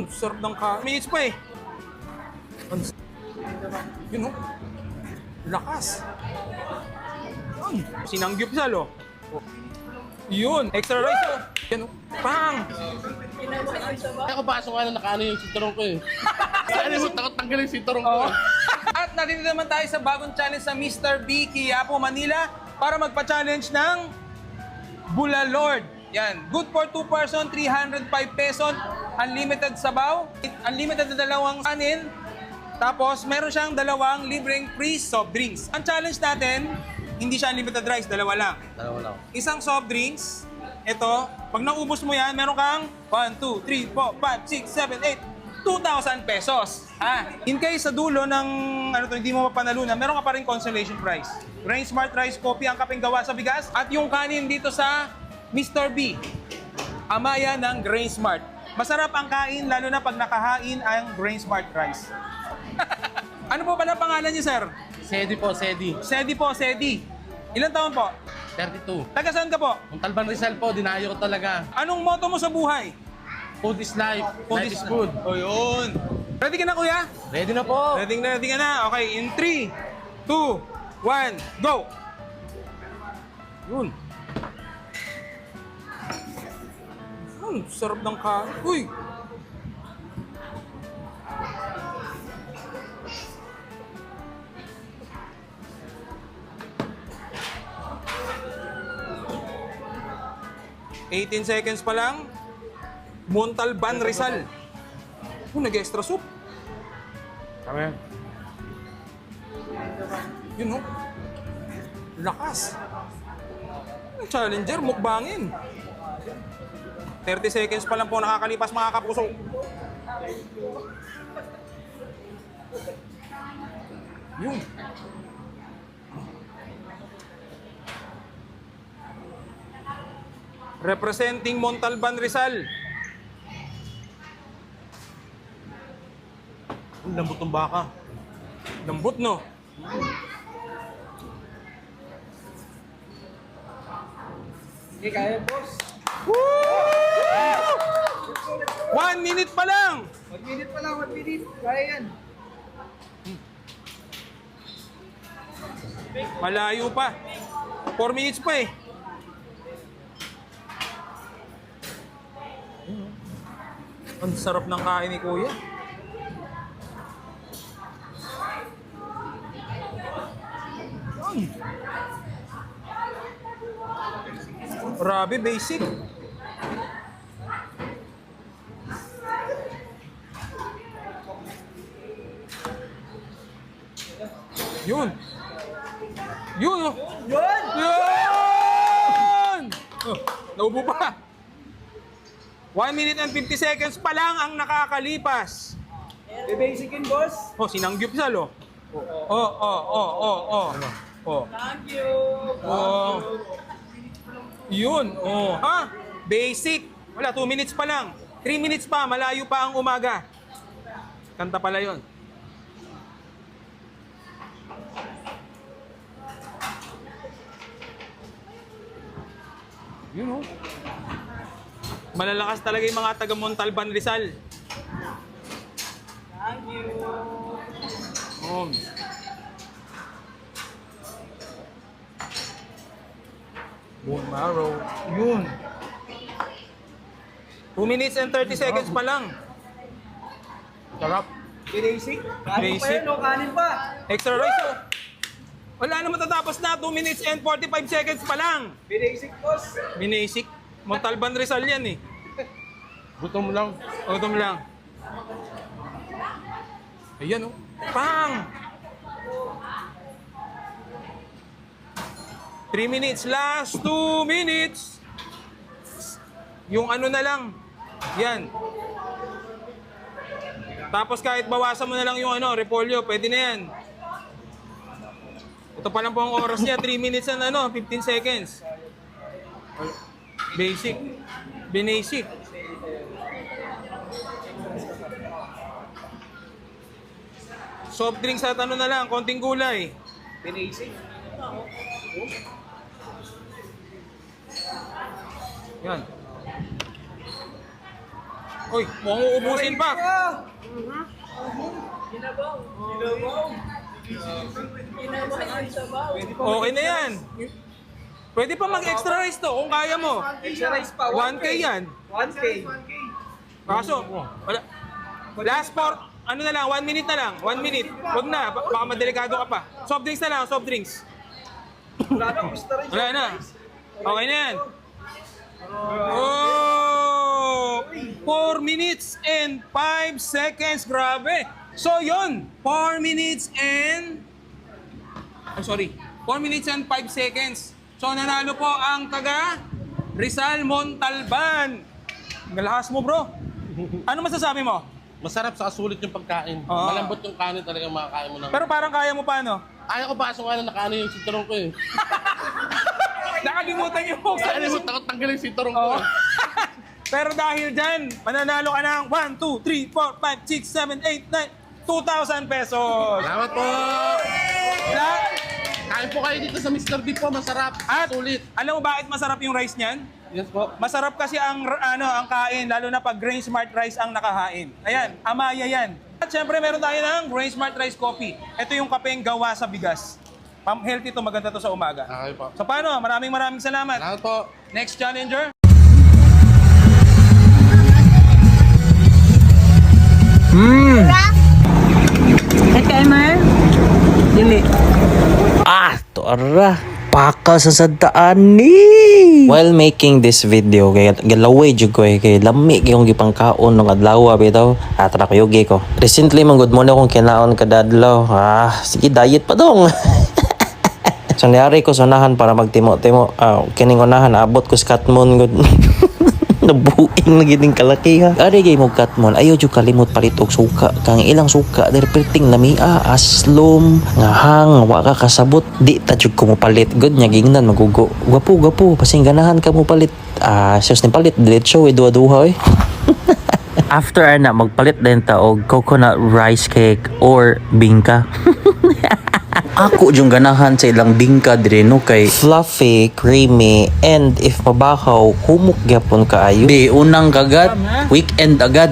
Sarap ng kanin. Minutes pa eh. Yun o. Lakas. Sinangyup sal o. Yun. Extra rice o. Yan o. Pang! Ako pasok nga na nakaano yung sinturong ko eh. Saan mo takot tanggalin yung sinturong ko eh. At nandito naman tayo sa bagong challenge sa Mr. B, Quiapo, Manila para magpa-challenge ng Bulalord. Yan. Good for 2 person, 305 pesos. Unlimited sabaw. Unlimited na dalawang kanin. Tapos, meron siyang dalawang libreng free soft drinks. Ang challenge natin, hindi siya unlimited rice, dalawa lang. Dalawa lang. Isang soft drinks. Ito, pag naubos mo yan, meron kang 1, 2, 3, 4, 5, 6, 7, 8, 2,000 pesos. In case sa dulo ng hindi mo mapanalunan, meron ka pa rin consolation prize. Rain Smart Rice Coffee ang kapeng gawa sa bigas at yung kanin dito sa Mr. B. Amaya ng Grain Smart. Masarap ang kain lalo na pag nakahain ang Grain Smart Rice. Ano po pala pangalan niyo, sir? Sedi po, Sedi. Sedi po, Sedi. Ilan taon po? 32. Taga saan ka po? Kung Talban Rizal po, dinayo ko talaga. Anong motto mo sa buhay? Food is life. Life is good. O yun. Ready ka na, kuya? Ready na po. Ready ka na. Okay, in 3, 2, 1, go! Yun. Sarap ng kanin. Uy! ...18 seconds pa lang. Montalban, Rizal. Nag-extra soup. Kami. Yun o. Lakas. Challenger, mukbangin. 30 seconds pa lang po nakakalipas, mga kapuso. Yun. Representing Montalban, Rizal. Ang lambot ng baka. Lambot, no? Hindi kaya, boss. Woo! 1 minute pa lang! 1 minute pa lang, 1 minute. Kaya yan. Malayo pa. 4 minutes pa eh. Ang sarap ng kain ni Kuya. Grabe, basic. Yun. Yun. Oh. Yun! Yun! Oh, naubo pa. 1 minute and 50 seconds pa lang ang nakakalipas. Bebasicin, boss. Oh, sinangyup sal, oh. Oh. Thank you. Oh. Yun, oh. Ha? Basic. Wala, 2 minutes pa lang. 3 minutes pa, malayo pa ang umaga. Kanta pala yun. Yun, oh. Malalakas talaga yung mga taga Montalban, Rizal. Thank you. Oh. Bone marrow. Yun. 2 minutes and 30 seconds pa lang. Sarap. Basic. Kanin pa Basic. yan, no? Kanin pa. Extra rice, oh. Wala na matatapos na. 2 minutes and 45 seconds pa lang. Basic, boss. Binasic. Montalban, Rizal yan eh. Gutom lang. Gutom lang. Ayan, oh. Pang! 3 minutes. Last 2 minutes. Yung ano na lang. Yan. Tapos kahit bawasan mo na lang yung repolyo, pwede na yan. Ito pa lang po ang oras niya. 3 minutes and 15 seconds. Basic. Binasic. Soft drinks at na lang, konting gulay. Basic. Yan. Uy, mukhang uubusin pa. Okay na yan. Pwede pa mag-extra rice to kung kaya mo. Extra rice pa. 1K yan. 1K. Kaso, wala. Last for, ano na lang, 1 minute na lang. 1 minute. Huwag na, baka madelikado ka pa. Soft drinks na lang, soft drinks. Wala na, gusto rin. Wala na. Okay na yan. Oh! 4 minutes and 5 seconds. Grabe. So, yun. 4 minutes and... I'm sorry. 4 minutes and 5 seconds. So, nanalo po ang taga Rizal Montalban. Galakas mo, bro. Ano masasabi mo? Masarap sa sulit yung pagkain. Oo. Malambot yung kanin talaga makakain mo ng... Pero parang kaya mo pa, no? Ayaw ko baso nga na nakaano yung sinturong ko eh. Nakalimutan yung focus. Nakalimutan ko tanggalin yung sinturong ko Oo. eh. Pero dahil dyan, mananalo ka ng 1, 2, 3, 4, 5, 6, 7, 8, 9, 2,000 pesos. Salamat po! La- Kain po kayo dito sa Mr. Beef po, masarap. At Sulit. alam mo bakit masarap yung rice niyan? Yes po. Masarap kasi ang kain, lalo na pag Grain Smart Rice ang nakahain. Ayan, amaya yan. At syempre meron tayo ng Grain Smart Rice Coffee. Ito yung kapeng gawa sa bigas. Healthy to, maganda to sa umaga. Okay po. So paano? Maraming salamat. Salamat po. Next challenger. Timer? Dili. Tora, pakal sa sadaan ni. While making this video, kay galaway jud ko kay lami kay kong gipangkaon nung adlaw bitaw. Atra ko yugi ko. Recently man good morning akong kinaon kada adlaw. Sige diet pa dong. So niyari ko sa unahan para magtimo-timo. Kining unahan abot ko sa Katmon good. Nabuing na gining kalaki ha. Ari gay mo Katmon, ayaw jud kalimot palit og suka. Kang ilang suka der perting lamia, aslom, ngahang, wa ka kasabot. Di ta jud ko mo palit. Good nya gingnan magugo. Gwapo, pasingganahan ka mo palit. Sus ni palit diretso we duha-duha eh. After na magpalit din ta og coconut rice cake or bingka. Ako yung ganahan sa ilang bingka dire no kay fluffy, creamy, and if mabahaw, humok gyapon kaayo. Di unang kagad, weekend agad.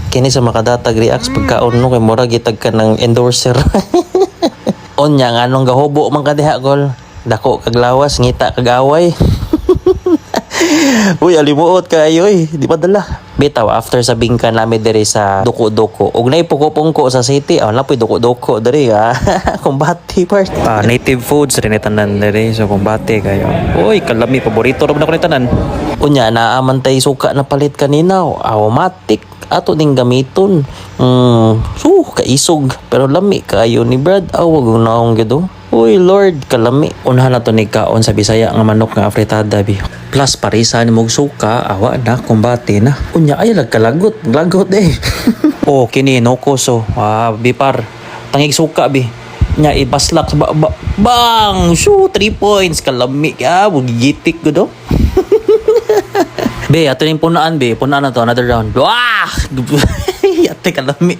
Kini sa makadatag reacts pagkaon no kay mura gitag ka ng endorser. Onya nga anong gahubo man ka diha gol. Dako kag lawas, ngita kag away. Uy, alimuot kayo eh. Di ba dala? Bitaw, after sa bingka namin diri sa Duko-Duko. Og na ipukupungko sa city. Wala po Duko-Duko diri ha. Kumbati part. Native foods rin tanan diri. So kumbati kayo. Uy, kalami. Paborito rin ako ni tanan. Unya, naaman tayo suka na palit kanina. Aromatic. Ato ding gamiton. Kaisog. Pero lami kayo ni Brad. Wag na akong gido. Uy Lord, kalami. Unahan na to ni kaon sa Bisaya nga manok nga afritada bi. Plus parisa ni mog suka, awa na kumbati na. Unya ay lagkalagot, lagot eh. Kini no koso. Bipar. Tangig suka bi. Nya ibaslak sa bang. 3 points kalami. Bugigitik ko do. Be, ato ning punaan be. Punaan na to another round. Wah! Yate kalami.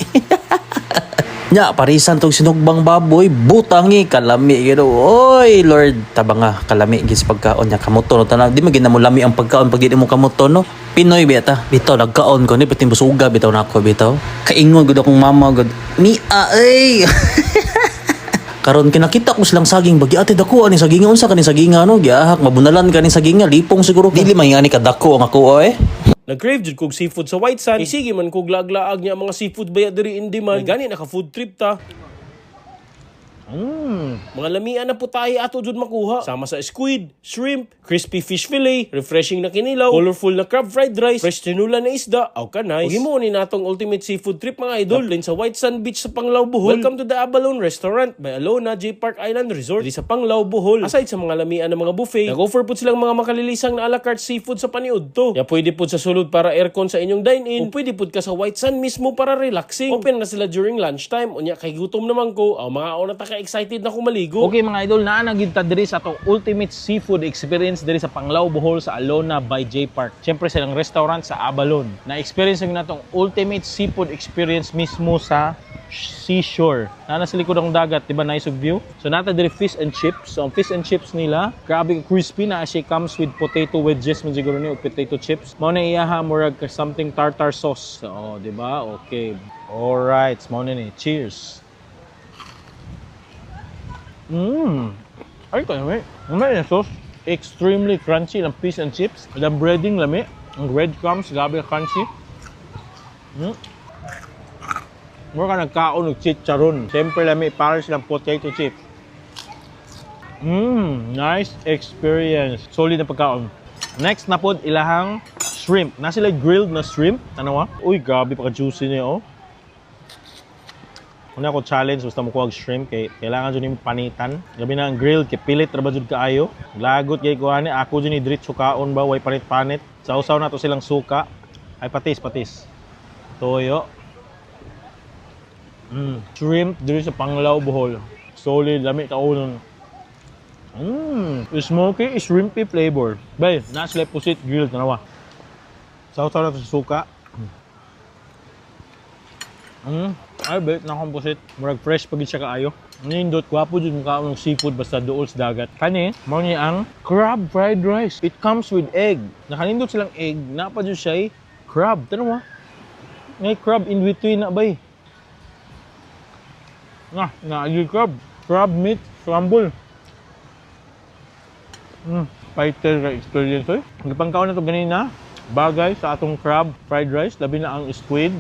Nya parisan tong sinugbang baboy butangi kalami gino. Oy Lord, tabanga kalami gis pagkaon nya kamuto no tanan di magina mo lami ang pagkaon pag di mo kamuto no. Pinoy beta bitaw nagkaon ko ni bitin busuga bitaw nako bitaw. Kaingon gud akong mama gud. Ay. Karon kinakita ko silang saging bagi ate dako ani saging unsa kani saging no giahak mabunalan kani saging lipong siguro dili man ani kadako ang ako eh. Nag-crave jud kog seafood sa White Sand. Sige man kog laag-laag niya mga seafood baya diri in demand. Gani naka food trip ta. Mga lamian na po tayo ato jud makuha. Sama sa squid, shrimp, crispy fish fillet, refreshing na kinilaw, colorful na crab fried rice, fresh tinola na isda, aw kanay. Ug himuon ni natong ultimate seafood trip mga idol din sa White Sand Beach sa Panglao, Bohol. Welcome to the Abalone Restaurant by Alona J Park Island Resort di sa Panglao, Bohol. Aside sa mga lamian ng mga buffet, nag-offer po silang mga makalilisang na a la carte seafood sa paniudto. Ya pwede po sa sulod para aircon sa inyong dine-in, o pwede po ka sa White Sand mismo para relaxing. Open na sila during lunchtime. Unya kay gutom naman ko, mga ona ta ka-excited na ko maligo. Okay mga idol, naanagid ta diri sa atong ultimate seafood experience diri sa Panglao, Bohol sa Alona by J Park. Siyempre silang restaurant sa Abalon. Na-experience na natong ultimate seafood experience mismo sa seashore. Nasa likod ng dagat, di ba, nice of view? So nata diri fish and chips. So ang fish and chips nila, grabe crispy na siya, comes with potato wedges man siguro ni, o potato chips. Mao na iyaha murag ka something tartar sauce. So, di ba? Okay. Alright, mao na ni. Cheers. Ay, kaya may na sauce. Extremely crunchy ng fish and chips. The breading lami. Ang breadcrumbs, grabe crunchy. Mura ka nagkaon ng chicharon. Siyempre lami, para silang potato chips. Nice experience. Solid na pagkaon. Next na pod ilahang shrimp. Na sila grilled na shrimp. Ano wa? Uy, grabe pa ka-juicy niya, oh. Una ko challenge, basta mo kuha shrimp, kay kailangan dyan yung panitan. Gabi na ang grilled, kay pilit na ba dyan kaayo. Lagot kay kuha ni, ako dyan diretso kaon ba, way panit-panit. Sausaw na to silang suka. Ay, patis. Toyo. Shrimp diri sa Panglao, Bohol. Solid, lami kaunon. Smoky, shrimpy flavor. Bay, nasa pusit grilled na nawa. Sausaw na to sa suka. Ay, bet na akong pusit. Murag fresh pag siya kaayo. Nindot, gwapo dyan mukha ng seafood basta dool sa dagat. Kani, mao niya ang crab fried rice. It comes with egg. Nakanindot silang egg, napa dyan siya crab. Tanong mo, may crab in between na bay. Yung crab. Crab meat, scramble. Fighter experience, oy. Nagpangkaon na to ganina. Bagay sa atong crab fried rice. Labi na ang squid.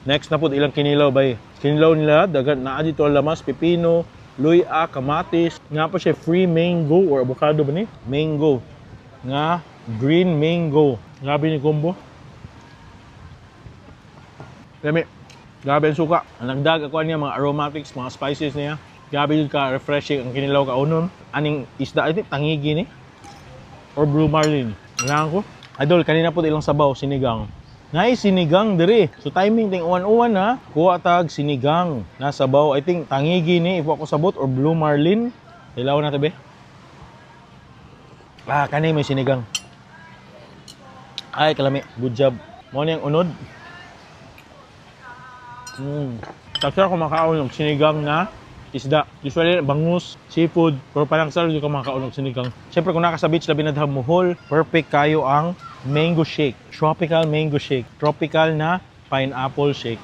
Next na po ilang kinilaw bay. Kinilaw nila, dagat na dito lamas, pipino, luya, kamatis. Nga pa siya free mango or avocado ba ni? Mango. Nga green mango. Grabe ni combo. Lami. Grabe ang suka. Ang nagdag ako niya mga aromatics, mga spices niya. Grabe yun ka refreshing ang kinilaw ka unon. Aning isda ito, tangigi ni. Or blue marlin. Kailangan ko. Idol, kanina po ilang sabaw, sinigang. Ngay sinigang diri. So timing ting uwan-uwan ha. Kuha tag sinigang na sabaw. I think tangigi ni ipo ako sabot or blue marlin. Ilaw na tabi. Kanay may sinigang. Ay kalami, good job. Mo ni ang unod. Tapos ako makaon ng sinigang na isda. Usually bangus, seafood, pero parang sarap yung kumakaon ng sinigang. Siyempre kung naka sa beach labi na Bohol, perfect kayo ang mango shake. Tropical mango shake. Tropical na pineapple shake.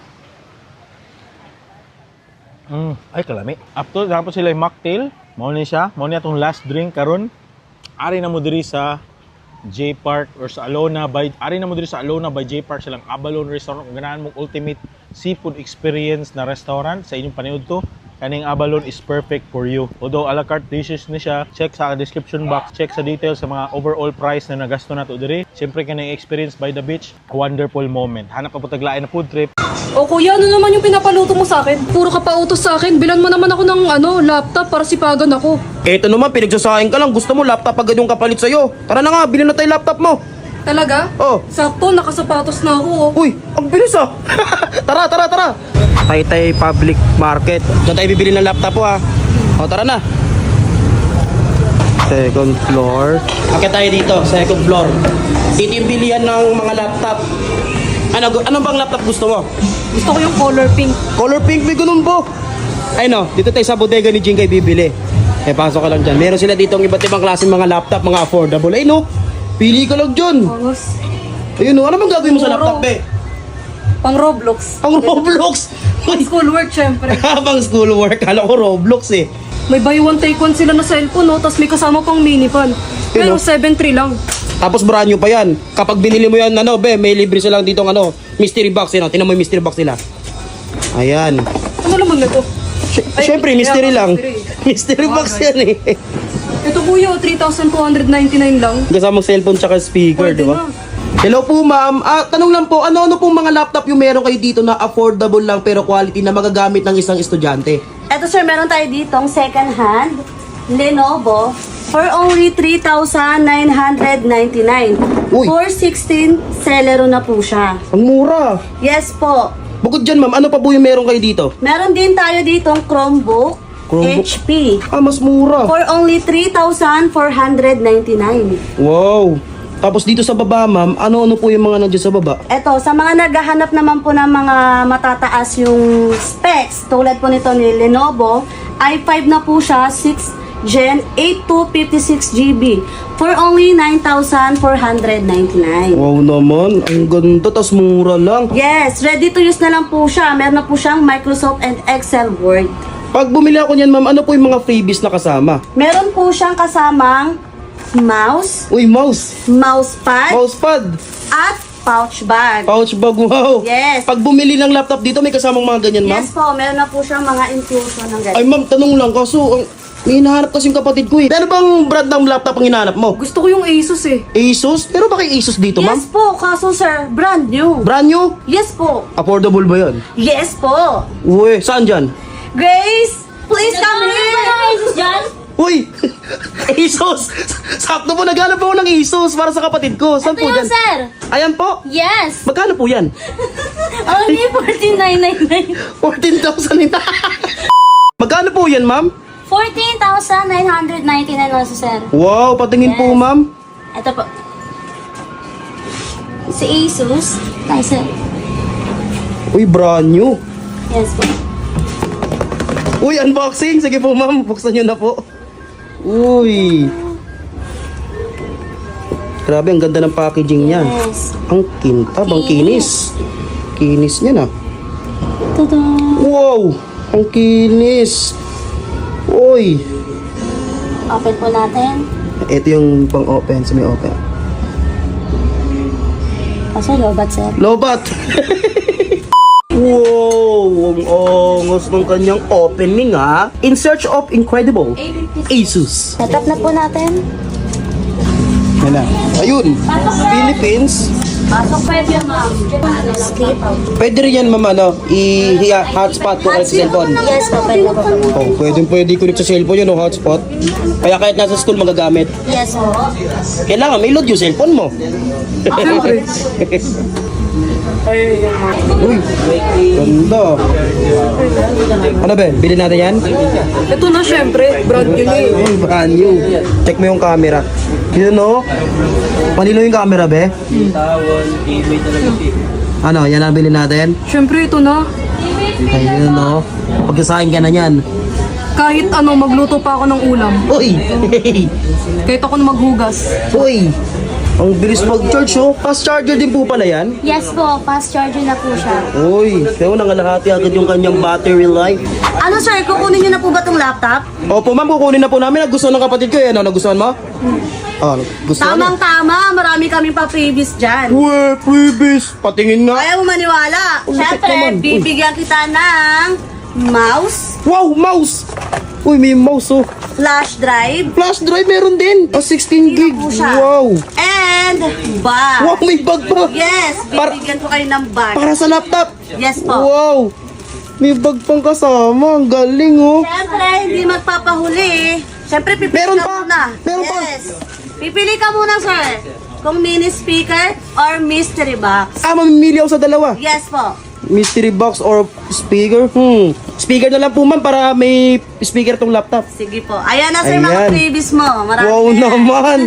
Ay, kalami. After, dapat sila yung mocktail. Mao ni siya. Mao ni atong last drink karon. Ari na mo diri sa J Park or sa Alona by J Park silang Abalon Restaurant. Kung ganahan mong ultimate seafood experience na restaurant sa inyong paniud to, kaning Abalon is perfect for you. Although a la carte dishes ni siya, check sa description box, check sa details sa mga overall price na nagasto nato diri. Siyempre kanang experience by the beach, wonderful moment. Hanap pa po taglain na food trip. O kuya, ano naman yung pinapaluto mo sa akin? Puro ka pa utos sa akin. Bilan mo naman ako ng laptop para sipagan ako. Eto naman, pinagsasahin ka lang. Gusto mo laptop agad yung kapalit sa'yo. Tara na nga, bilhin na tayo laptop mo. Talaga? Oh. Sakto, nakasapatos na ako. Uy, ang bilis ah. Tara. Taytay Public Market. Diyan tayo bibili ng laptop po ah. O, tara na. Second floor. Akit tayo dito, second floor. Dito yung bilihan ng mga laptop. Anong bang laptop gusto mo? Gusto ko yung color pink. Color pink, may ganun po. Ay no, dito tayo sa bodega ni Jingay bibili. Pasok ka lang dyan. Meron sila dito ang iba't ibang klase mga laptop, mga affordable. Ay no, pili ka lang dyan. Ayun no, ano bang gagawin mo sa laptop eh? Pang Roblox. Pang Roblox? Pang schoolwork, syempre. Pang schoolwork, kala ko Roblox eh. May buy one take one sila na cellphone, no? Tapos may kasama pang mini fan. Pero 7.3 lang. Tapos brand new pa yan. Kapag binili mo yan, may libre silang dito mystery box yun. Tinan mo yung mystery box nila. Ayan. Ano naman na to? Siyempre, mystery lang. Mystery box yan eh. Ito kuya, 3,299 lang. Kasamang cellphone tsaka speaker, di ba? Hello po ma'am. Tanong lang po, ano pong mga laptop yung meron kayo dito na affordable lang pero quality na magagamit ng isang estudyante? Eto sir, meron tayo ditong second hand Lenovo for only 3,999. Uy. 416 Celeron na po siya. Ang mura. Yes po. Bukod dyan, ma'am, ano pa po yung meron kayo dito? Meron din tayo ditong Chromebook, Chromebook? HP. Ah, mas mura. For only 3,499. Wow. Tapos dito sa baba, ma'am, ano-ano po yung mga nandiyan sa baba? Eto, sa mga naghahanap naman po ng mga matataas yung specs, tulad po nito ni Lenovo, i5 na po siya, 6 Gen 8256GB for only 9,499. Wow naman, ang ganda, tas mura lang. Yes, ready to use na lang po siya. Meron na po siyang Microsoft and Excel Word. Pag bumili ako niyan, ma'am, ano po yung mga freebies na kasama? Meron po siyang kasamang mouse, Uy, mouse. mousepad, Mousepad. at pouch bag. Pouch bag, wow. Yes. Pag bumili ng laptop dito, may kasamang mga ganyan, ma'am? Yes po, meron na po siyang mga inclusion ng Ay, ganito. ma'am, tanong lang, kaso, may hinahanap kasi yung kapatid ko eh. Ano bang brand ng laptop ang hinahanap mo? Gusto ko yung Asus eh. Asus? Pero bakit Asus dito, ma'am? Yes po, kaso sir, brand new. Brand new? Yes po. Affordable ba yun? Yes po. Uy, saan dyan? Grace, please come here. Uy! Asus! Sakto po, naghanap ako ng Asus para sa kapatid ko. Saan po yun, dyan? sir. Ayan po. Yes. Magkano po yan? Only 14,999. 14,000. Magkano po yan, ma'am? 14,999 also, sir. Wow, patingin po, Yes. ma'am. Ito po. Si Asus. Nice, sir. Uy, brand new. Yes po. Uy, unboxing. Sige po, ma'am. Buksan nyo na po. Uy. Grabe, ang ganda ng packaging niya. Yes. Ang kintab, ang kinis. Kinis niya na. Tada! Wow! Ang kinis. Uy. Open po natin. Ito yung pang-open. Sa may open. Kaso lobat, sir. Lobat! Wow! Ang ongos ng kanyang opening, ha? In search of incredible Asus. Natap na po natin. Yan na. Ayun. Philippines. Pasok pwede yan, ma'am. Skip. Pwede rin yan, ma'am, ano, i-hotspot ko sa cellphone. Yes po, pwede po. Oh, pwede connect sa cellphone yun, oh, hotspot. Kaya kahit nasa school magagamit. Yes po. Kailangan may load yung cellphone mo. Uy, ganda. Ano ba? Bilhin natin yan? Ito na syempre, brand new eh. Uy, brand new. Check mo yung camera. Yun, no? Panilo yung camera, be? Ano, yan ang bilhin natin? Syempre ito na. Ayun, no? Pagkasahin ka na yan. Kahit ano, magluto pa ako ng ulam. Uy! Kahit ako na maghugas. Uy! Ang bilis mag-charge, oh. Fast charger din po pala yan. Yes po, fast charger na po siya. Uy, kaya nangalahati agad yung kanyang battery life. Ano sir, kukunin niyo na po ba itong laptop? Opo, ma'am, kukunin na po namin. Nagustuhan ng kapatid ko, eh. Ano, nagustuhan mo? Oh, gustuhan niya. Tamang-tama, marami kaming pa-freebies dyan. Uy, freebies. Patingin nga. Ayaw mo maniwala. Ang lupit Siyempre, naman. Uy. bibigyan kita ng mouse, Wow, mouse! Uy, may mouse, oh. flash drive, Flash drive meron din. Oh, 16 gig. po siya. Wow. and bag. Wow, may bag pa. Yes, bibigyan ko kayo ng bag. Para sa laptop. Yes po. Wow. May bag pang kasama. Ang galing, oh. Siyempre, hindi magpapahuli. Siyempre, pipili Meron ka pa. muna. Meron pa. Yes. Pipili ka muna, sir. Kung mini speaker or mystery box. Ah, mamimili ako sa dalawa. Yes po. Mystery box or speaker? Speaker na lang po, ma'am, para may speaker tong laptop. Sige po. Ayan na, sir, mga Ayan. freebies mo. Marami Wow na yan. naman.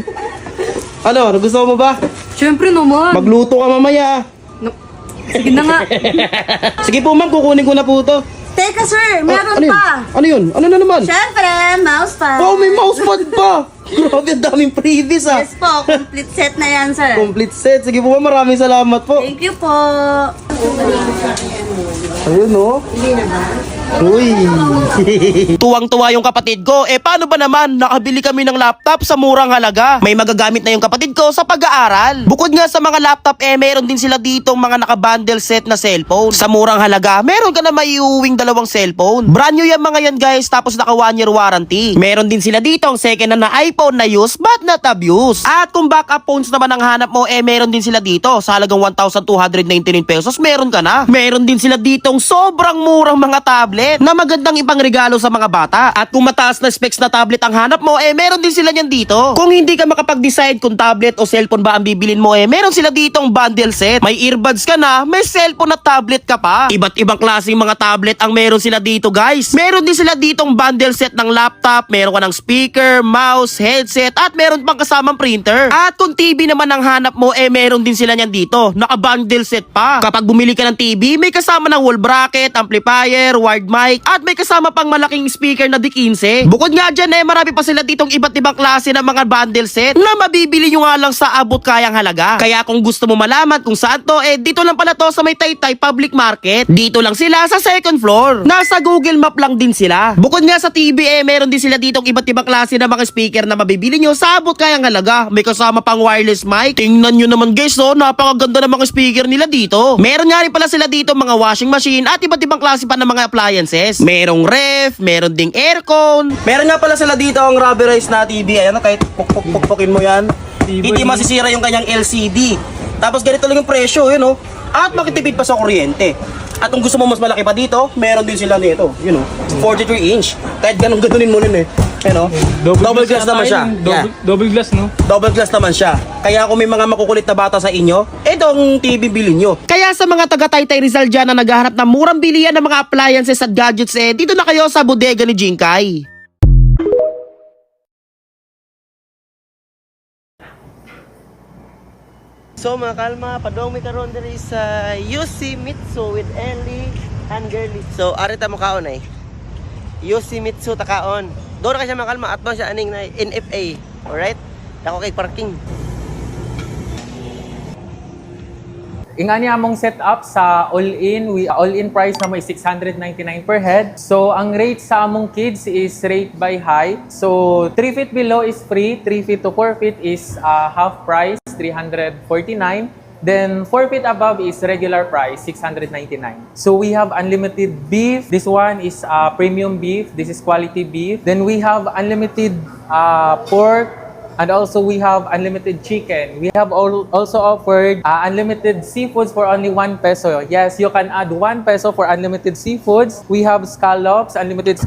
Ano, gusto mo ba? Syempre naman. Magluto ka mamaya. Sige na nga. Sige po, ma'am, kukunin ko na po to. Teka, sir. Meron ano yun? pa. Ano yun? Ano na naman? Siyempre, mousepad. Wow, may mousepad pa. Grabe, ang daming freebies, ah. Yes po, complete set na yan, sir. Complete set. Sige po, ma'am, maraming salamat po. Thank you po. Ayun, no? Uy. Tuwang-tuwa yung kapatid ko. Eh, paano ba naman? Nakabili kami ng laptop sa murang halaga. May magagamit na yung kapatid ko sa pag-aaral. Bukod nga sa mga laptop, eh, meron din sila ditong mga naka-bundle set na cellphone. Sa murang halaga, meron ka na maiuwing dalawang cellphone. Brand new yan mga yan, guys. Tapos naka 1 year warranty. Meron din sila ditong second hand na iPhone phone na use but not abuse. At kung backup phones naman ang hanap mo, meron din sila dito. Sa halagang 1,299 pesos, meron ka na. Meron din sila ditong sobrang murang mga tablet na magandang ipangregalo sa mga bata. At kung mataas na specs na tablet ang hanap mo, meron din sila niyan dito. Kung hindi ka makapag-decide kung tablet o cellphone ba ang bibilin mo, meron sila ditong bundle set. May earbuds ka na, may cellphone at tablet ka pa. Iba't ibang klaseng mga tablet ang meron sila dito, guys. Meron din sila ditong bundle set ng laptop, meron ka ng speaker, mouse, headset, at meron pang kasamang printer. At kung TV naman ang hanap mo, meron din sila niyan dito. Naka-bundle set pa. Kapag bumili ka ng TV, may kasama ng wall bracket, amplifier, wired mic, at may kasama pang malaking speaker na D15. Bukod nga dyan, marami pa sila ditong iba't ibang klase ng mga bundle set na mabibili nyo nga lang sa abot kayang halaga. Kaya kung gusto mo malaman kung saan to, dito lang pala to sa may Taytay Public Market. Dito lang sila sa second floor. Nasa Google Map lang din sila. Bukod nga sa TV, meron din sila ditong iba't ibang klase ng mga speaker na mabibili nyo sa abot kayang halaga. May kasama pang wireless mic. Tingnan nyo naman guys, napakaganda ng mga speaker nila dito. Meron nga rin pala sila dito mga washing machine at iba't ibang klase pa ng mga appliances. Merong ref, meron ding aircon. Meron nga pala sila dito ang rubberized na TV. Ayan, kahit pukpukin mo yan, hindi masisira yung kanyang LCD. Tapos ganito lang yung presyo, yun, at makitipid pa sa kuryente. At kung gusto mo mas malaki pa dito, meron din sila nito, 43 inch. Kahit ganun-ganunin mo nun double glass naman siya. Double glass, no? Double glass naman siya. Kaya kung may mga makukulit na bata sa inyo, itong TV bilhin nyo. Kaya sa mga taga Taytay Rizal dyan na naghahanap ng murang bilihan ng mga appliances at gadgets, dito na kayo sa bodega ni Jinkay. So mga kalma, padong may karon diri sa Yoshimitsu with Ellie and Girly. So arita mo kaon Yoshimitsu takaon. Doon ka siya mga kalma, at ba siya aning na NFA. Alright? Dako kay parking. Ingani among setup sa all-in price na may 699 per head. So ang rate sa among kids is rate by height. So 3 feet below is free, 3 feet to 4 feet is half price, 349. Then 4 feet above is regular price, 699. So we have unlimited beef. This one is premium beef. This is quality beef. Then we have unlimited pork. And also we have unlimited chicken. We have also offered unlimited seafoods for only 1 peso. Yes, you can add 1 peso for unlimited seafoods. We have scallops, unlimited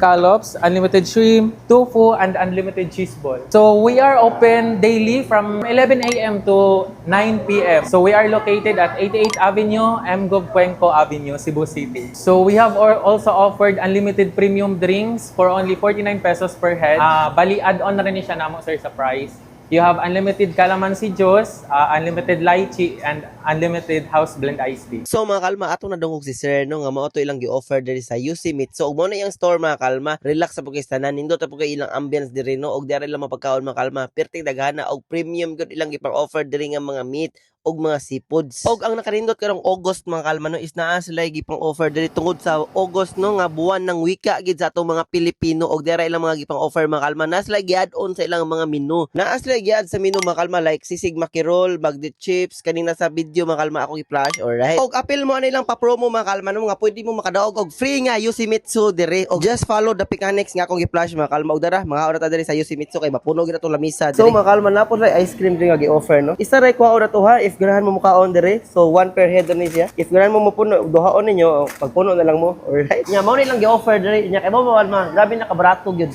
shrimp, tofu, and unlimited cheese ball. So we are open daily from 11 a.m. to 9 p.m. So we are located at 88 Avenue, M. Gov. Cuenco Avenue, Cebu City. So we have also offered unlimited premium drinks for only 49 pesos per head. Bali, add-on na rin siya namo sir sa price. You have unlimited calamansi juice, unlimited lychee, and unlimited house blend iced tea. So mga kalma, ato na dungog si Sir no nga mao to ilang gi-offer diri sa Yoshimitsu. Ug mo na yung store mga kalma, relax sa pagkistanan, nindot ta pagay ilang ambience diri no, og diri lang mapagkaon mga kalma, perting daghana og premium gud ilang gipang-offer diri nga mga meat og mga seafoods. Og ang nakarindot karong August mga kalma no is naa sila gipang offer diri tungod sa August no nga buwan ng wika gid sa atong mga Pilipino, og dira ilang mga gipang offer mga kalma, naa sila gi-add-on sa ilang mga menu. Naa sila gi-add sa menu mga kalma like sisig makirol, bagnet chips, kanina sa video mga kalma ako i-flash, alright. Og appeal mo ano ilang pa-promo mga kalma no nga pwede mo makadaog og free nga Yoshimitsu diri. Og just follow the mechanics nga akong i-flash mga kalma. Og dara mga ora ta diri sa Yoshimitsu kay mapuno gid ato lamisa diri. So mga kalma napon ra ice cream diri nga gi-offer no. Isa ra ko ora to ha if ganahan mo mukaon diri. So 1 per head ni siya. If ganahan mo mapuno duhaon ninyo, pagpuno na lang mo, alright. Nya mao ni lang gi-offer diri. Nya kay mo kalma, grabe na kabarato gyud.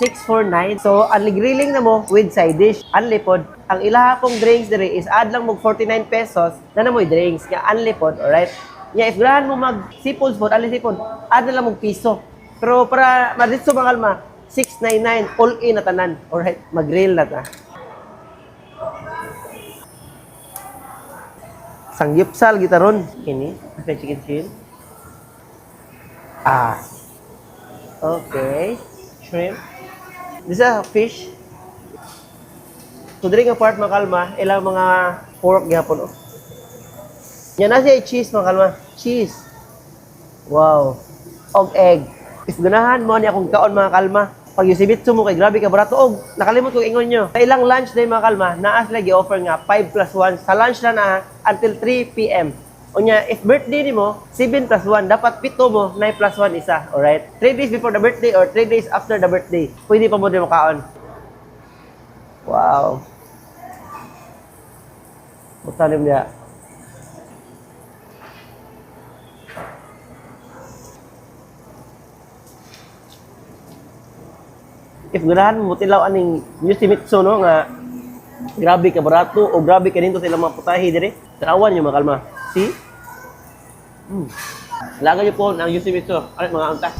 649. So, only grilling na mo with side dish. Unlipod. Ang ilaha kong drinks diri is add lang mo 49 pesos na namoy drinks. Nga unlipod, alright? Nga, if ganahan mo mag seafood food, unlipod, add na lang mo piso. Pero para maditso mga kalma, 699, all in na tanan. Alright, mag-grill na ta. Sangyupsal gitaron. Kini, chicken chill. Okay. Shrimp. This is a fish. So, diri nga part mga kalma, ilang mga pork gihapon. Yan na siya cheese mga kalma. Cheese. Wow. Og egg. If ganahan mo niya akong kaon mga kalma, pag Yoshimitsu mo kay grabe ka barato. Og nakalimot ko ingon nyo. Sa ilang lunch day mga kalma, naas lagi offer nga 5+1. Sa lunch na until 3 p.m. Unya, if birthday ni mo, 7+1, dapat 7 mo, 9+1 isa, alright? 3 days before the birthday or 3 days after the birthday, pwede pa mo din makaon. Wow. Mutalim niya. If ganahan mo tilaw aning Yoshimitsu no nga grabe ka barato o grabe ka nito sila mga putahe dire. Tarawan yung makalma. See? Laga niyo po ng Yoshimitsu. Ay mga anta.